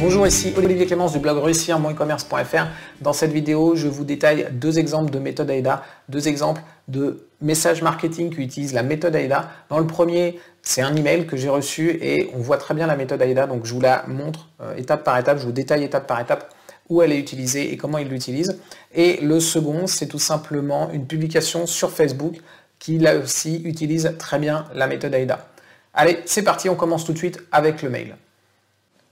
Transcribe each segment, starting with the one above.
Bonjour, ici Olivier Clémence du blog réussir-mon-e-commerce.fr. Dans cette vidéo, je vous détaille deux exemples de méthode AIDA, deux exemples de messages marketing qui utilisent la méthode AIDA. Dans le premier, c'est un email que j'ai reçu et on voit très bien la méthode AIDA, donc je vous la montre étape par étape, je vous détaille étape par étape où elle est utilisée et comment il l'utilise. Et le second, c'est tout simplement une publication sur Facebook qui là aussi utilise très bien la méthode AIDA. Allez, c'est parti, on commence tout de suite avec le mail.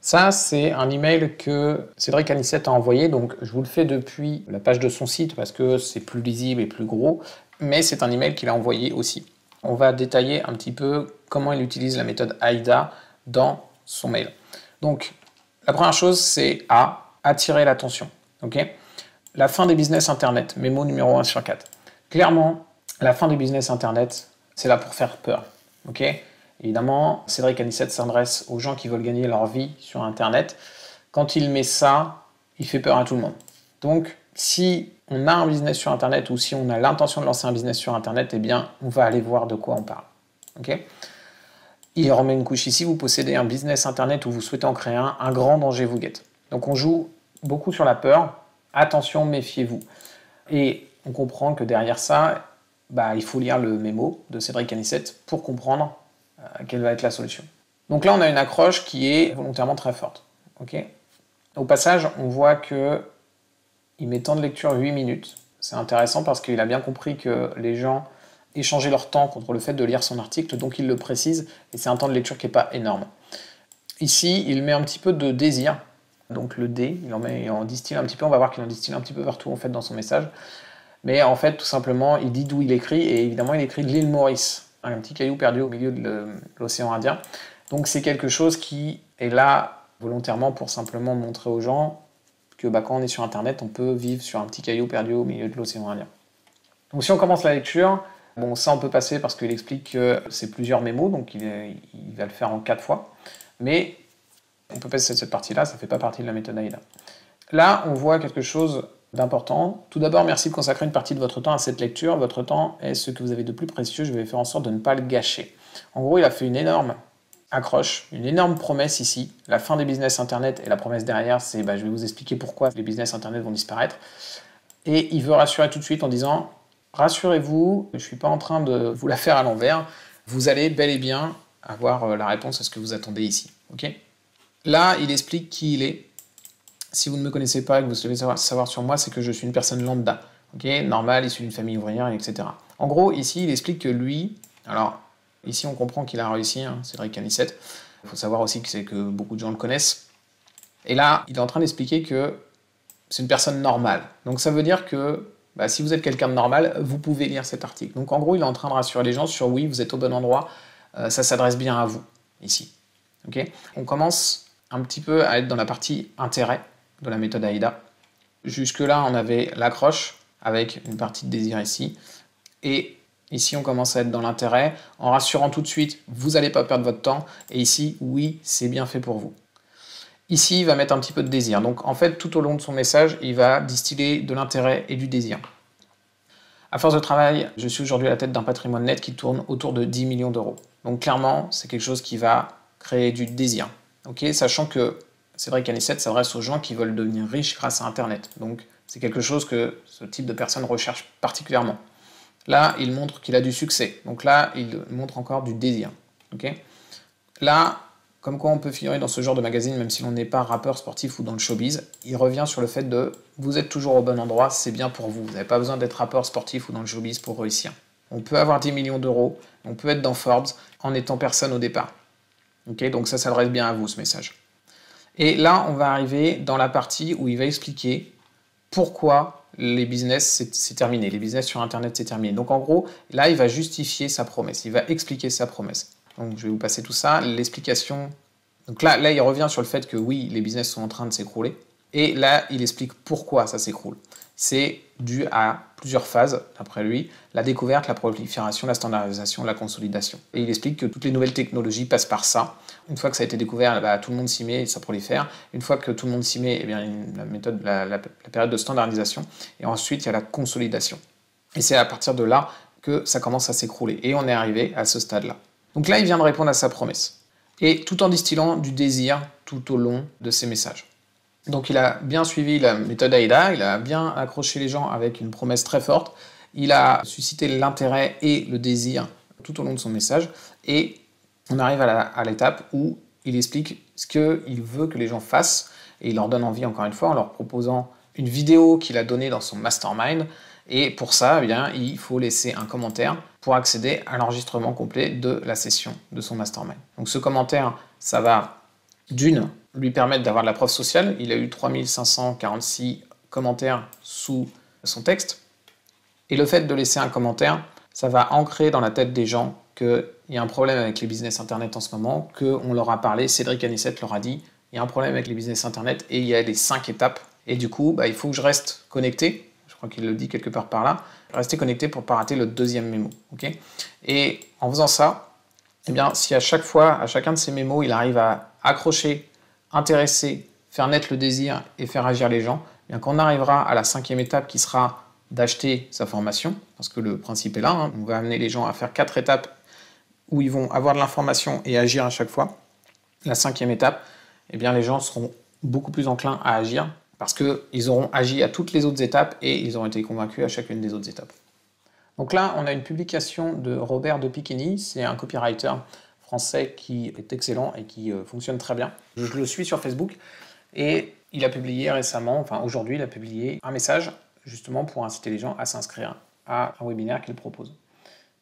Ça, c'est un email que Cédric Anissette a envoyé, donc je vous le fais depuis la page de son site parce que c'est plus lisible et plus gros, mais c'est un email qu'il a envoyé aussi. On va détailler un petit peu comment il utilise la méthode AIDA dans son mail. Donc, la première chose, c'est attirer l'attention. Okay, la fin des business Internet, mémo numéro 1 sur 4. Clairement, la fin des business Internet, c'est là pour faire peur. Okay, évidemment, Cédric Anissette s'adresse aux gens qui veulent gagner leur vie sur Internet. Quand il met ça, il fait peur à tout le monde. Donc, si on a un business sur Internet ou si on a l'intention de lancer un business sur Internet, eh bien, on va aller voir de quoi on parle. Okay, il remet une couche ici, vous possédez un business Internet ou vous souhaitez en créer un grand danger vous guette. Donc, on joue beaucoup sur la peur. Attention, méfiez-vous. Et on comprend que derrière ça, il faut lire le mémo de Cédric Anissette pour comprendre quelle va être la solution. Donc là, on a une accroche qui est volontairement très forte. Okay, au passage, on voit qu'il met temps de lecture 8 minutes. C'est intéressant parce qu'il a bien compris que les gens échangeaient leur temps contre le fait de lire son article, donc il le précise, et c'est un temps de lecture qui n'est pas énorme. Ici, il met un petit peu de désir. Donc le D, il en distille un petit peu, on va voir qu'il en distille un petit peu partout en fait dans son message. Mais en fait, tout simplement, il dit d'où il écrit, et évidemment, il écrit de l'île Maurice, un petit caillou perdu au milieu de l'océan Indien. Donc c'est quelque chose qui est là volontairement pour simplement montrer aux gens que quand on est sur Internet, on peut vivre sur un petit caillou perdu au milieu de l'océan Indien. Donc si on commence la lecture, ça on peut passer parce qu'il explique que c'est plusieurs mémos, donc il va le faire en 4 fois. Mais on peut passer cette partie-là, ça ne fait pas partie de la méthode AIDA. Là, on voit quelque chose d'important. Tout d'abord, merci de consacrer une partie de votre temps à cette lecture. Votre temps est ce que vous avez de plus précieux. Je vais faire en sorte de ne pas le gâcher. En gros, il a fait une énorme accroche, une énorme promesse ici. La fin des business Internet et la promesse derrière, c'est je vais vous expliquer pourquoi les business Internet vont disparaître. Et il veut rassurer tout de suite en disant « Rassurez-vous, je ne suis pas en train de vous la faire à l'envers. Vous allez bel et bien avoir la réponse à ce que vous attendez ici. » Okay, là, il explique qui il est. Si vous ne me connaissez pas et que vous devez savoir sur moi, c'est que je suis une personne lambda, normale, issue d'une famille ouvrière, etc. En gros, ici, il explique que lui, alors ici, on comprend qu'il a réussi, Cédric Anissette. Il faut savoir aussi que beaucoup de gens le connaissent. Et là, il est en train d'expliquer que c'est une personne normale. Donc ça veut dire que si vous êtes quelqu'un de normal, vous pouvez lire cet article. Donc en gros, il est en train de rassurer les gens sur oui, vous êtes au bon endroit, ça s'adresse bien à vous, ici. Okay, on commence un petit peu à être dans la partie intérêt de la méthode AIDA. Jusque-là, on avait l'accroche avec une partie de désir ici. Et ici, on commence à être dans l'intérêt en rassurant tout de suite, vous n'allez pas perdre votre temps. Et ici, oui, c'est bien fait pour vous. Ici, il va mettre un petit peu de désir. Donc, en fait, tout au long de son message, il va distiller de l'intérêt et du désir. À force de travail, je suis aujourd'hui à la tête d'un patrimoine net qui tourne autour de 10 millions d'euros. Donc, clairement, c'est quelque chose qui va créer du désir. Okay, sachant que Cédric Anissette s'adresse aux gens qui veulent devenir riches grâce à Internet. Donc, c'est quelque chose que ce type de personne recherche particulièrement. Là, il montre qu'il a du succès. Donc là, il montre encore du désir. Okay, là, comme quoi on peut figurer dans ce genre de magazine, même si l'on n'est pas rappeur, sportif ou dans le showbiz, il revient sur le fait de « vous êtes toujours au bon endroit, c'est bien pour vous. Vous n'avez pas besoin d'être rappeur, sportif ou dans le showbiz pour réussir. On peut avoir 10 millions d'euros, on peut être dans Forbes en étant personne au départ. » Okay, donc ça s'adresse bien à vous, ce message. Et là, on va arriver dans la partie où il va expliquer pourquoi les business, c'est terminé. Les business sur Internet, c'est terminé. Donc en gros, là, il va justifier sa promesse. Il va expliquer sa promesse. Donc je vais vous passer tout ça. L'explication... Donc là, il revient sur le fait que oui, les business sont en train de s'écrouler. Et là, il explique pourquoi ça s'écroule. C'est dû à plusieurs phases, d'après lui, la découverte, la prolifération, la standardisation, la consolidation. Et il explique que toutes les nouvelles technologies passent par ça. Une fois que ça a été découvert, tout le monde s'y met et ça prolifère. Une fois que tout le monde s'y met, la période de standardisation. Et ensuite, il y a la consolidation. Et c'est à partir de là que ça commence à s'écrouler. Et on est arrivé à ce stade-là. Donc là, il vient de répondre à sa promesse. et tout en distillant du désir tout au long de ses messages. Donc il a bien suivi la méthode AIDA, il a bien accroché les gens avec une promesse très forte, il a suscité l'intérêt et le désir tout au long de son message, et on arrive à l'étape où il explique ce qu'il veut que les gens fassent, et il leur donne envie encore une fois en leur proposant une vidéo qu'il a donnée dans son mastermind, et pour ça, eh bien, il faut laisser un commentaire pour accéder à l'enregistrement complet de la session de son mastermind. Donc ce commentaire, ça va d'une lui permettre d'avoir de la preuve sociale. Il a eu 3546 commentaires sous son texte. Et le fait de laisser un commentaire, ça va ancrer dans la tête des gens qu'il y a un problème avec les business internet en ce moment, qu'on leur a parlé, Cédric Anissette leur a dit, il y a un problème avec les business internet et il y a les 5 étapes. Et du coup, il faut que je reste connecté. Je crois qu'il le dit quelque part par là. Rester connecté pour ne pas rater le deuxième mémo. Okay, et en faisant ça, eh bien, si à chaque fois, à chacun de ces mémos, il arrive à accrocher, intéresser, faire naître le désir et faire agir les gens, eh bien, quand on arrivera à la 5e étape qui sera d'acheter sa formation, parce que le principe est là, hein, on va amener les gens à faire 4 étapes où ils vont avoir de l'information et agir à chaque fois. La 5e étape, eh bien, les gens seront beaucoup plus enclins à agir parce qu'ils auront agi à toutes les autres étapes et ils auront été convaincus à chacune des autres étapes. Donc là, on a une publication de Robert de Piqueny, c'est un copywriter français qui est excellent et qui fonctionne très bien. Je le suis sur Facebook et il a publié récemment, enfin aujourd'hui, il a publié un message justement pour inciter les gens à s'inscrire à un webinaire qu'il propose.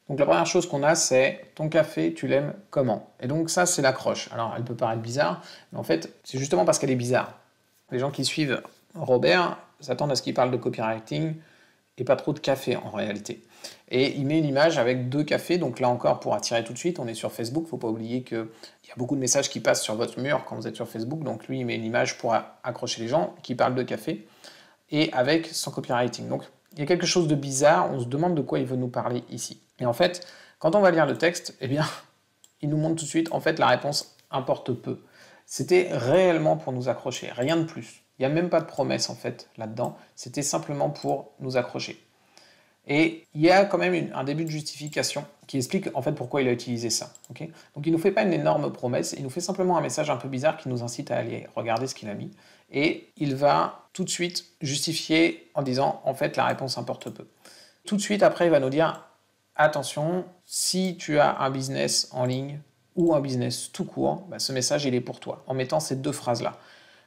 Donc la première chose qu'on a, c'est ton café, tu l'aimes comment? Et donc ça, c'est l'accroche. Alors elle peut paraître bizarre, mais en fait, c'est justement parce qu'elle est bizarre. Les gens qui suivent Robert s'attendent à ce qu'il parle de copywriting et pas trop de café en réalité. Et il met une image avec 2 cafés, donc là encore pour attirer tout de suite, on est sur Facebook, il ne faut pas oublier qu'il y a beaucoup de messages qui passent sur votre mur quand vous êtes sur Facebook, donc lui il met une image pour accrocher les gens qui parlent de café, et avec son copywriting. Donc il y a quelque chose de bizarre, on se demande de quoi il veut nous parler ici. Et en fait, quand on va lire le texte, eh bien, il nous montre tout de suite, en fait la réponse importe peu. C'était réellement pour nous accrocher, rien de plus. Il n'y a même pas de promesse en fait là-dedans, c'était simplement pour nous accrocher. Et il y a quand même un début de justification qui explique en fait pourquoi il a utilisé ça. Okay, donc il ne nous fait pas une énorme promesse, il nous fait simplement un message un peu bizarre qui nous incite à aller regarder ce qu'il a mis. Et il va tout de suite justifier en disant en fait la réponse importe peu. Tout de suite après il va nous dire attention, si tu as un business en ligne ou un business tout court, ce message il est pour toi, en mettant ces 2 phrases-là.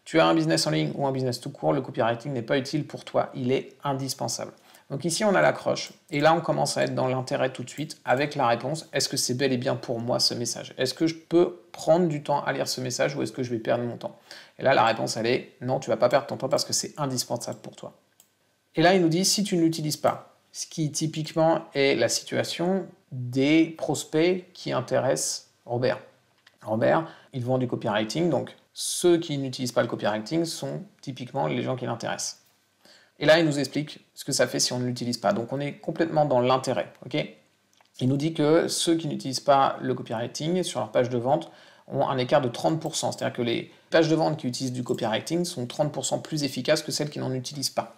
Tu as un business en ligne ou un business tout court, le copywriting n'est pas utile pour toi, il est indispensable. Donc ici on a l'accroche, et là on commence à être dans l'intérêt tout de suite avec la réponse, est-ce que c'est bel et bien pour moi ce message? Est-ce que je peux prendre du temps à lire ce message ou est-ce que je vais perdre mon temps? Et là la réponse elle est non, tu ne vas pas perdre ton temps parce que c'est indispensable pour toi. Et là il nous dit si tu ne l'utilises pas, ce qui typiquement est la situation des prospects qui intéressent Robert. Robert, il vend du copywriting, donc ceux qui n'utilisent pas le copywriting sont typiquement les gens qui l'intéressent. Et là, il nous explique ce que ça fait si on ne l'utilise pas. Donc on est complètement dans l'intérêt. Okay, il nous dit que ceux qui n'utilisent pas le copywriting sur leur page de vente ont un écart de 30%. C'est-à-dire que les pages de vente qui utilisent du copywriting sont 30% plus efficaces que celles qui n'en utilisent pas.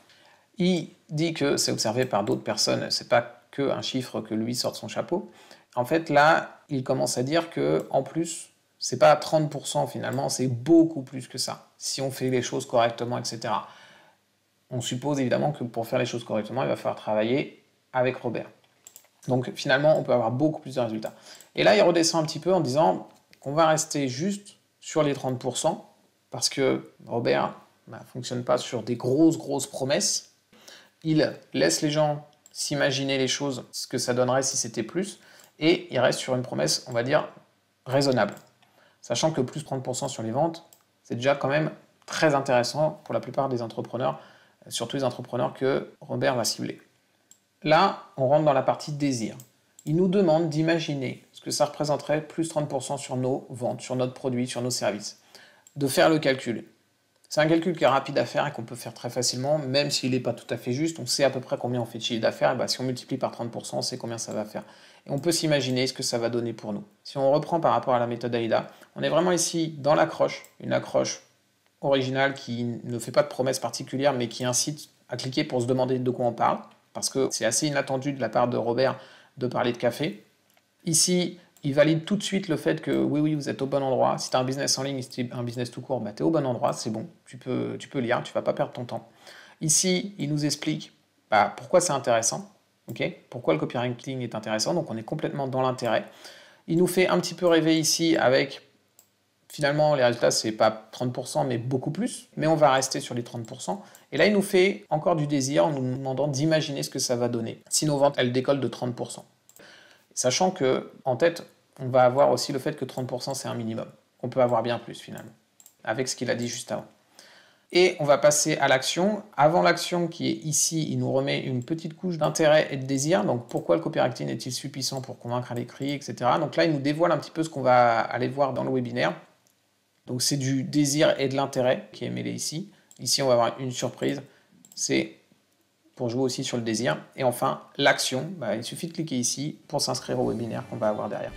Il dit que c'est observé par d'autres personnes, c'est pas qu'un chiffre que lui sort de son chapeau. En fait, là, il commence à dire que en plus, c'est pas 30% finalement, c'est beaucoup plus que ça, si on fait les choses correctement, etc. On suppose évidemment que pour faire les choses correctement, il va falloir travailler avec Robert. Donc finalement, on peut avoir beaucoup plus de résultats. Et là, il redescend un petit peu en disant qu'on va rester juste sur les 30%, parce que Robert ne fonctionne pas sur des grosses promesses. Il laisse les gens s'imaginer les choses, ce que ça donnerait si c'était plus, et il reste sur une promesse, on va dire, raisonnable. Sachant que plus 30% sur les ventes, c'est déjà quand même très intéressant pour la plupart des entrepreneurs, surtout les entrepreneurs que Robert va cibler. Là, on rentre dans la partie désir. Il nous demande d'imaginer ce que ça représenterait plus 30% sur nos ventes, sur notre produit, sur nos services. De faire le calcul. C'est un calcul qui est rapide à faire et qu'on peut faire très facilement, même s'il n'est pas tout à fait juste. On sait à peu près combien on fait de chiffre d'affaires. Si on multiplie par 30%, on sait combien ça va faire. Et on peut s'imaginer ce que ça va donner pour nous. Si on reprend par rapport à la méthode AIDA, on est vraiment ici dans l'accroche, une accroche originale qui ne fait pas de promesses particulières, mais qui incite à cliquer pour se demander de quoi on parle, parce que c'est assez inattendu de la part de Robert de parler de café. Ici, Il valide tout de suite le fait que oui, vous êtes au bon endroit. Si tu as un business en ligne, si tu es un business tout court, bah, tu es au bon endroit, c'est bon. Tu peux lire, tu ne vas pas perdre ton temps. Ici, il nous explique pourquoi c'est intéressant, pourquoi le copywriting est intéressant. Donc on est complètement dans l'intérêt. Il nous fait un petit peu rêver ici avec, finalement, les résultats, c'est pas 30%, mais beaucoup plus. Mais on va rester sur les 30%. Et là, il nous fait encore du désir en nous demandant d'imaginer ce que ça va donner si nos ventes, elles décollent de 30%. Sachant que, en tête, on va avoir aussi le fait que 30% c'est un minimum. On peut avoir bien plus finalement, avec ce qu'il a dit juste avant. Et on va passer à l'action. Avant l'action qui est ici, il nous remet une petite couche d'intérêt et de désir. Donc pourquoi le copywriting est-il suffisant pour convaincre à l'écrit, etc. Donc là, il nous dévoile un petit peu ce qu'on va aller voir dans le webinaire. Donc c'est du désir et de l'intérêt qui est mêlé ici. Ici, on va avoir une surprise. C'est pour jouer aussi sur le désir. Et enfin, l'action, il suffit de cliquer ici pour s'inscrire au webinaire qu'on va avoir derrière.